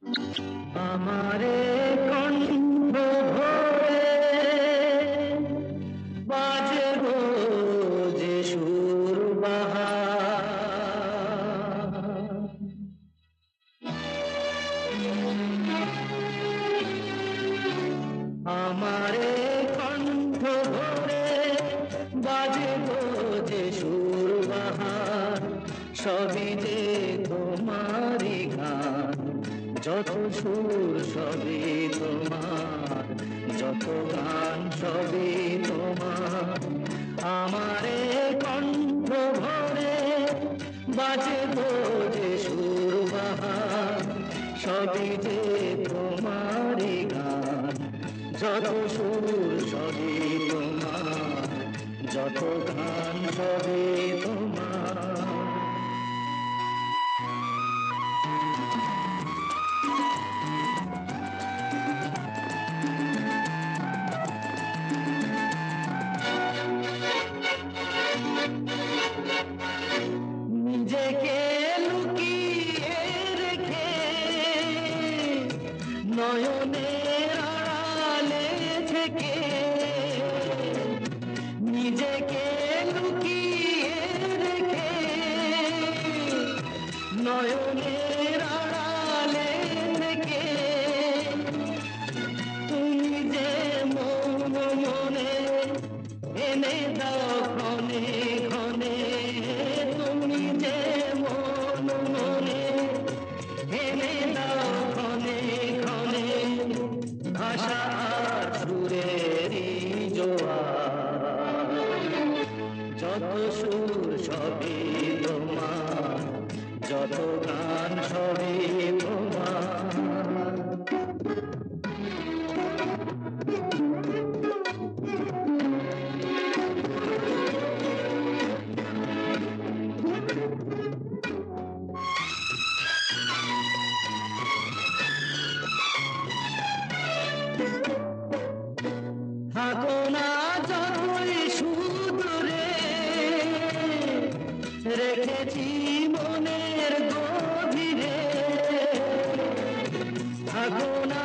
আমারে কণ্ঠ ভরে বাজে গো যে সুর বাহার, আমারে কণ্ঠ ভরে বাজে গো যে সুর বাহার, সবই যে তোমারই গান, যত সুর সবই তোমার, যত গান সবই তোমার। আমারে কণ্ঠ ভরে বাজে গো যে সুর বাহার, সবই যে তোমারই গান, যত সুর সবই তোমার, যত গান সবই তোমার। নিজেকে লুকিয়ে রেখে নয়নের আড়ালে থেকে, নিজেকে লুকিয়ে রেখে নয়নের আড়ালে থেকে, তুমি যে মন মনে এনে দাও ক্ষণে ক্ষণে, তুমি যে মন মনে এনে দাও ক্ষণে ক্ষণে, ভাষা আর সুরেরই জোয়ার, যত সুর সবই তোমার, যত গান সবই তোমার। থাকো না যতই সুদূরে, রেখেছি মনের গভীরে, থাকো না